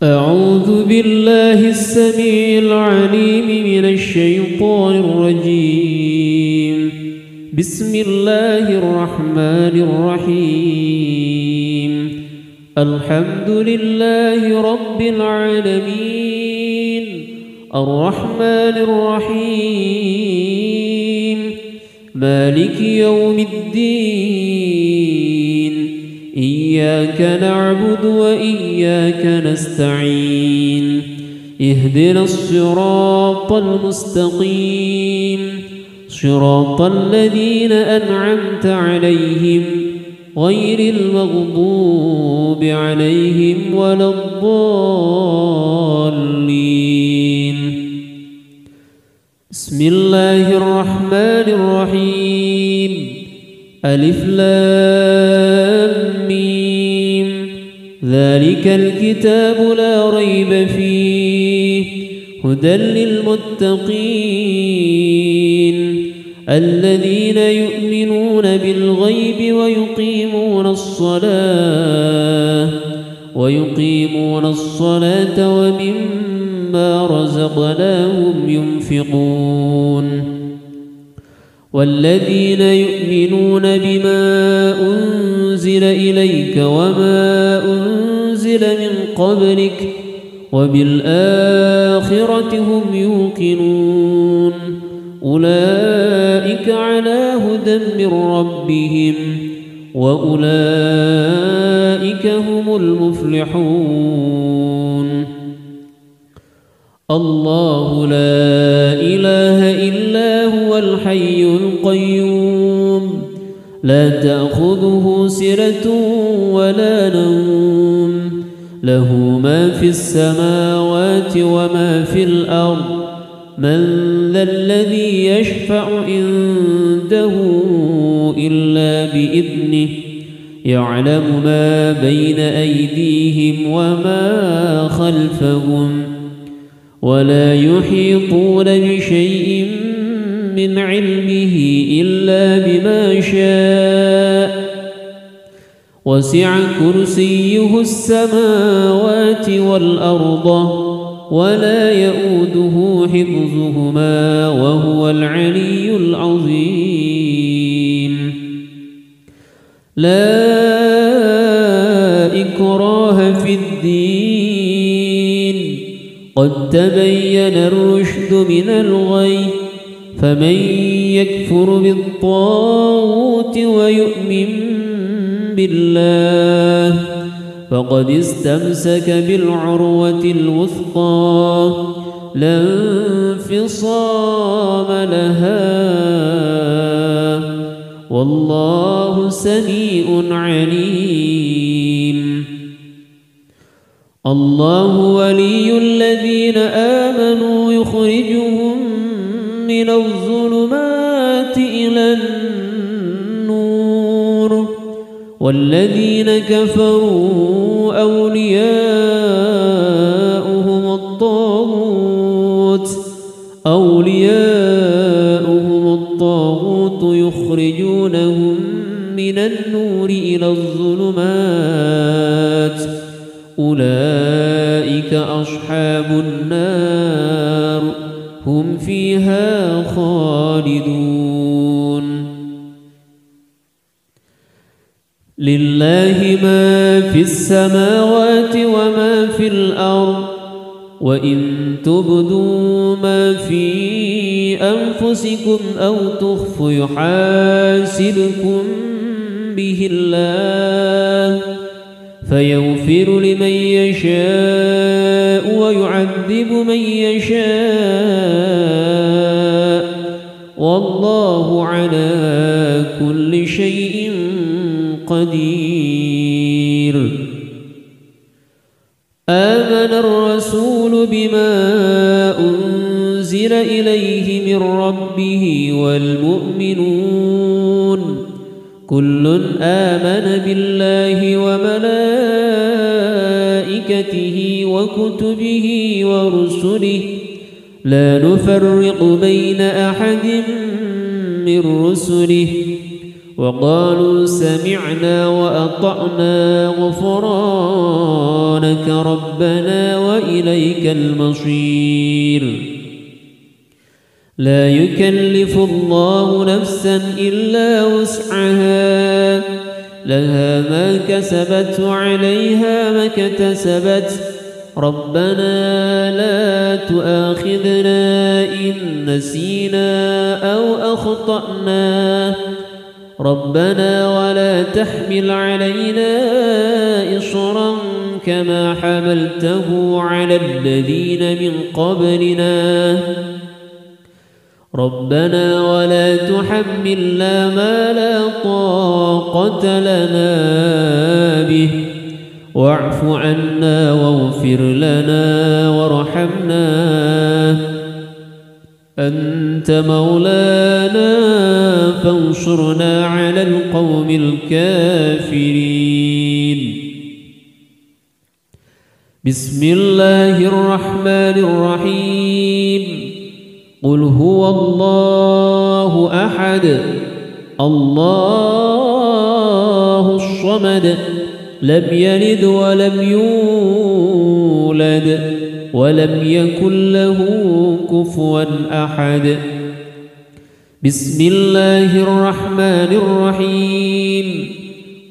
أعوذ بالله السميع العليم من الشيطان الرجيم. بسم الله الرحمن الرحيم. الحمد لله رب العالمين الرحمن الرحيم مالك يوم الدين. إياك نعبد وإياك نستعين. اهدنا الصراط المستقيم صراط الذين أنعمت عليهم غير المغضوب عليهم ولا الضالين. بسم الله الرحمن الرحيم. ألف لام ميم. ذلك الكتاب لا ريب فيه هدى للمتقين الذين يؤمنون بالغيب ويقيمون الصلاة ومما رزقناهم ينفقون. والذين يؤمنون بما أنزل إليك وما أنزل من قبلك وبالآخرة هم يوقنون. أولئك على هدى من ربهم وأولئك هم المفلحون. الله لا إله إلا هو الحي القيوم لا تأخذه سنة ولا نوم له ما في السماوات وما في الأرض. من ذا الذي يشفع عنده إلا بإذنه يعلم ما بين أيديهم وما خلفهم ولا يحيطون بشيء من علمه إلا بما شاء. وسع كرسيه السماوات والأرض ولا يؤوده حفظهما وهو العلي العظيم. لا إكراه في الدين قد تبين الرشد من الغي. فمن يكفر بالطاغوت ويؤمن بالله فقد استمسك بالعروة الوثقى لا انفصام لها والله سميع عليم. الله ولي الذين آمنوا يخرجهم من الظلمات إلى النور والذين كفروا أولياؤهم الطاغوت يخرجونهم من النور إلى الظلمات. أولئك أصحاب النار هم فيها خالدون. لله ما في السماوات وما في الأرض وإن تبدوا ما في أنفسكم أو تخفوا يحاسبكم به الله فيغفر لمن يشاء ويعذب من يشاء والله على كل شيء قدير. آمن الرسول بما أنزل إليه من ربه والمؤمنون كل آمن بالله وملائكته وكتبه ورسله لا نفرق بين أحد من رسله وقالوا سمعنا وأطعنا غفرانك غفرانك ربنا وإليك المصير. لا يكلف الله نفسا إلا وسعها، لها ما كسبت وعليها ما اكتسبت. ربنا لا تؤاخذنا إن نسينا أو أخطأنا. ربنا ولا تحمل علينا إصرا كما حملته على الذين من قبلنا. ربنا ولا تحملنا ما لا طاقة لنا به، واعف عنا واغفر لنا وارحمنا، أنت مولانا فانصرنا على القوم الكافرين. بسم الله الرحمن الرحيم. قل هو الله أحد الله الصمد لم يلد ولم يولد ولم يكن له كفوا أحد. بسم الله الرحمن الرحيم.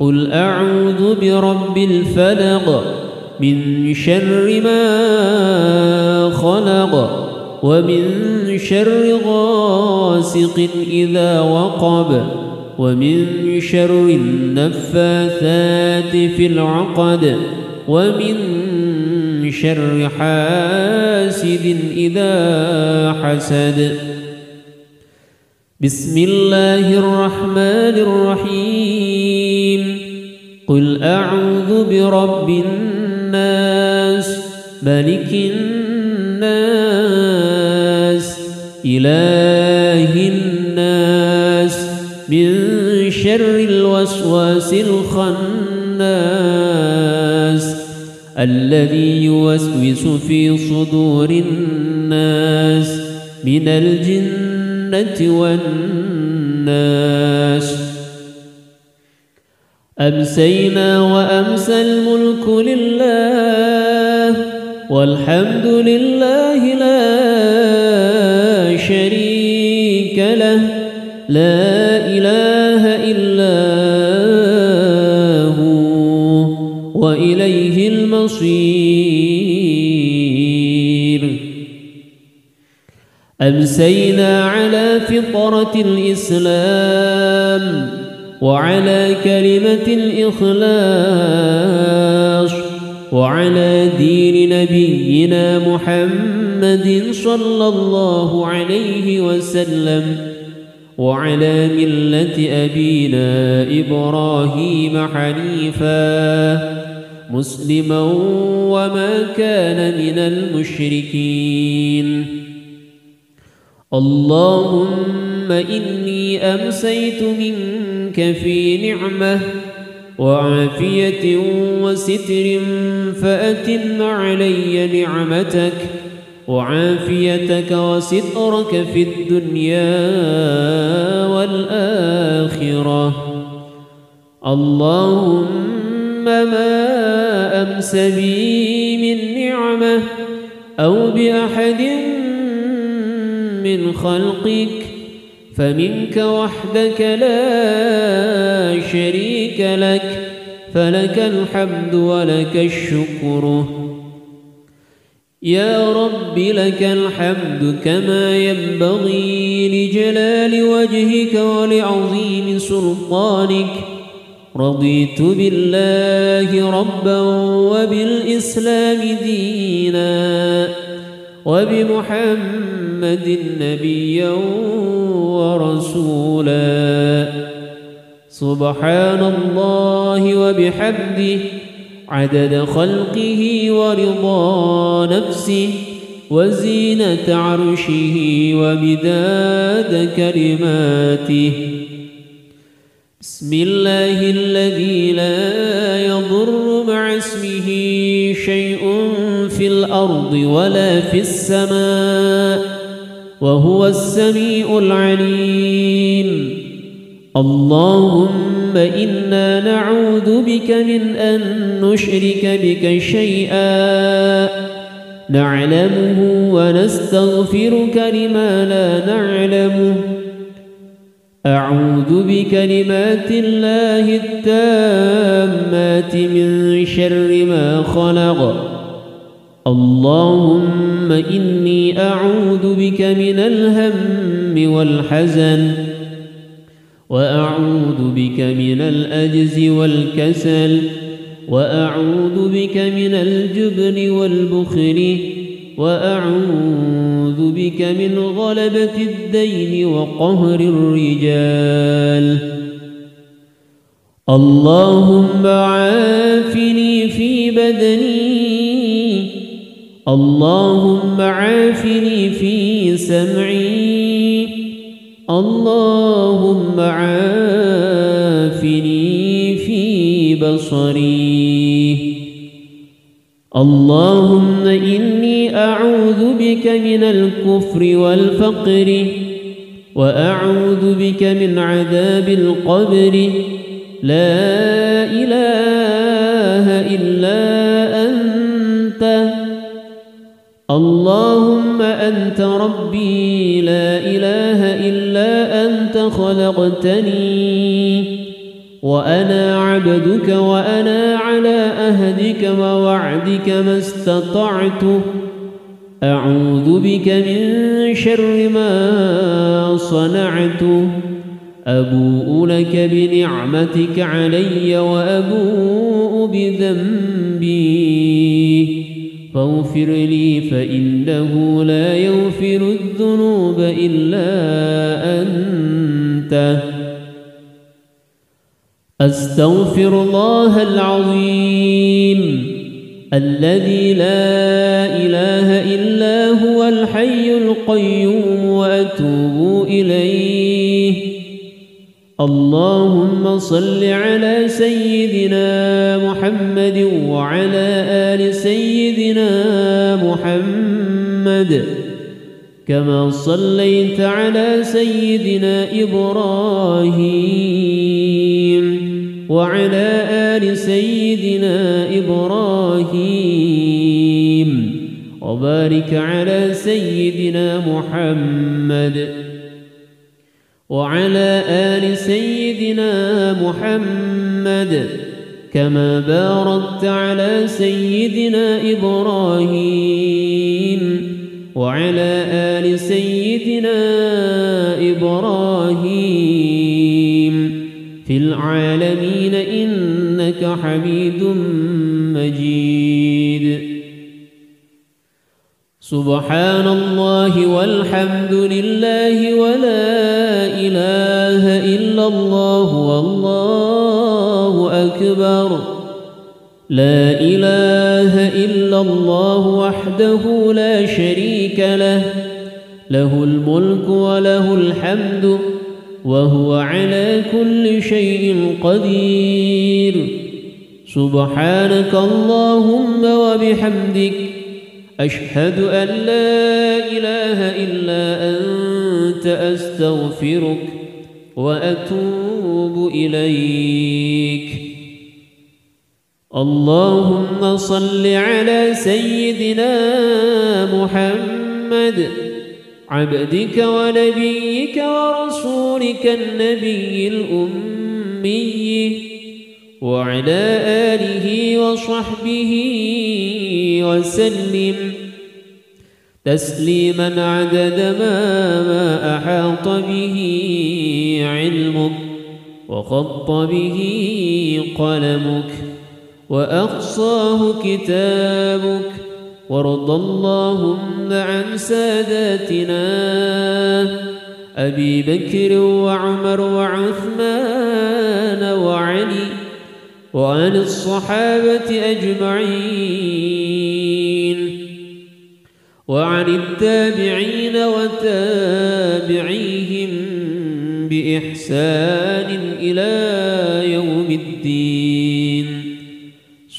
قل أعوذ برب الفلق من شر ما خلق ومن شر غاسق إذا وقب ومن شر النفاثات في العقد ومن شر حاسد إذا حسد. بسم الله الرحمن الرحيم. قل أعوذ برب الناس ملك الناس إله الناس من شر الوسواس الخناس الذي يوسوس في صدور الناس من الجنة والناس. أمسينا وأمسى الملك لله والحمد لله لا شريك له لا إله إلا هو وإليه المصير. أمسينا على فطرة الإسلام وعلى كلمة الإخلاص وعلى دين نبينا محمد صلى الله عليه وسلم وعلى ملة أبينا إبراهيم حنيفا مسلما وما كان من المشركين. اللهم إني أمسيت منك في نعمة وعافية وستر فأتم علي نعمتك وعافيتك وسترك في الدنيا والآخرة. اللهم ما أمس بي من نعمة أو بأحد من خلقك فمنك وحدك لا شريك لك فلك الحمد ولك الشكر. يا رب لك الحمد كما ينبغي لجلال وجهك ولعظيم سلطانك. رضيت بالله ربا وبالإسلام دينا وبمحمد نبيا ورسولا. سبحان الله وبحمده عدد خلقه ورضا نفسه وزينة عرشه ومداد كلماته. بسم الله الذي لا يضر مع اسمه شيء في الأرض ولا في السماء وهو السميع العليم. اللهم إنا نعوذ بك من أن نشرك بك شيئا نعلمه ونستغفرك لما لا نعلمه. أعوذ بكلمات الله التامات من شر ما خلق. اللهم إني أعوذ بك من الهم والحزن، وأعوذ بك من العجز والكسل، وأعوذ بك من الجبن والبخل، وأعوذ بك من غلبة الدين وقهر الرجال. اللهم عافني في بدني، اللهم عافني في سمعي، اللهم عافني في بصري. اللهم إني أعوذ بك من الكفر والفقر، وأعوذ بك من عذاب القبر. لا إله إلا أنت، اللهم أنت ربي لا إله إلا أنت خلقتني وأنا عبدك، وأنا على أهدك ووعدك ما استطعت. أعوذ بك من شر ما صنعت. أبوء لك بنعمتك علي وأبوء بذنبي فاغفر لي، فإنه لا يغفر الذنوب إلا أنت. أستغفر الله العظيم الذي لا إله إلا هو الحي القيوم، وأتوب إليه. اللهم صل على سيدنا محمد وعلى آل سيدنا محمد، كما صليت على سيدنا إبراهيم وعلى آل سيدنا إبراهيم، وبارك على سيدنا محمد وعلى آل سيدنا محمد، كما باركت على سيدنا إبراهيم وعلى آل سيدنا إبراهيم في العالمين إنك حميد مجيد. سبحان الله والحمد لله ولا إله إلا الله والله أكبر. لا إله إلا الله وحده لا شريك له، له الملك وله الحمد وهو على كل شيء قدير. سبحانك اللهم وبحمدك، أشهد أن لا إله إلا أنت، أستغفرك وأتوب إليك. اللهم صل على سيدنا محمد عبدك ونبيك ورسولك النبي الأمي، وعلى آله وصحبه وسلم تسليما عدد ما أحاط به علمك وخط به قلمك وأقصاه كتابك. وارض اللهم عن ساداتنا أبي بكر وعمر وعثمان وعلي، وعن الصحابة أجمعين، وعن التابعين وتابعيهم بإحسان إلى يوم الدين.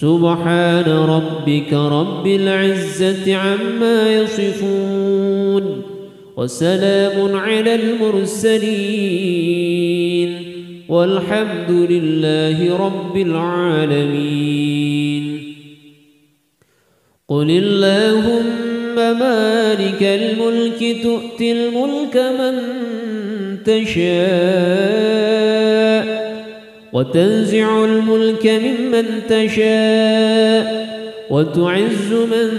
سبحان ربك رب العزة عما يصفون، وسلام على المرسلين، والحمد لله رب العالمين. قل اللهم مالك الملك تؤتي الملك من تشاء وتنزع الملك ممن تشاء وتعز من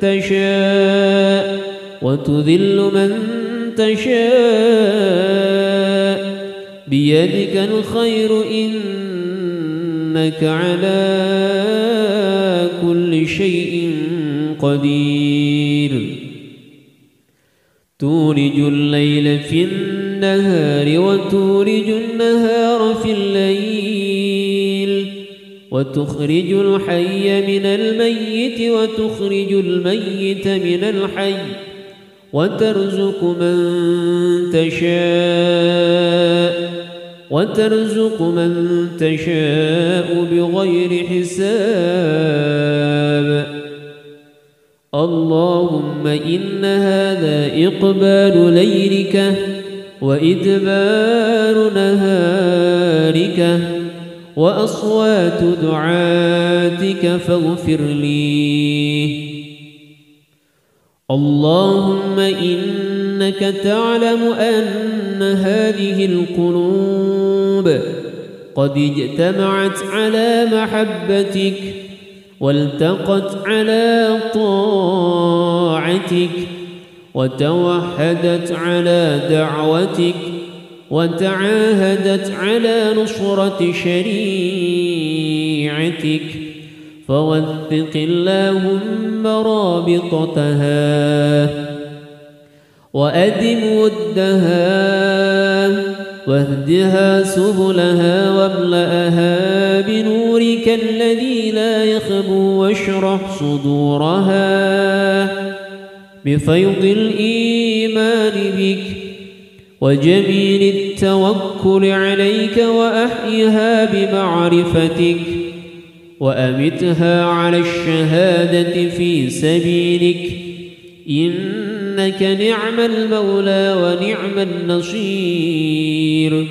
تشاء وتذل من تشاء بيدك الخير إنك على كل شيء قدير. تولج الليل في النهار وتولج النهار في الليل وتخرج الحي من الميت وتخرج الميت من الحي وترزق من تشاء بغير حساب. اللهم إن هذا إقبال ليلك وإدبار نهارك وأصوات دعاتك فاغفر لي. اللهم إنك تعلم أن هذه القلوب قد اجتمعت على محبتك والتقت على طاعتك وتوحدت على دعوتك وتعاهدت على نصرة شريعتك، فوثق اللهم رابطتها وأدم ودها واهدها سبلها واملأها بنورك الذي لا يخبو واشرح صدورها بفيض الإيمان بك وجميل التوكل عليك وأحيها بمعرفتك وأمتها على الشهادة في سبيلك، إنك نعم المولى ونعم النصير.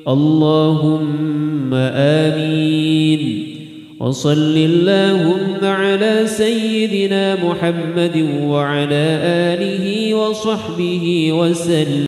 اللهم آمين. وصل اللهم على سيدنا محمد وعلى آله وصحبه وسلم.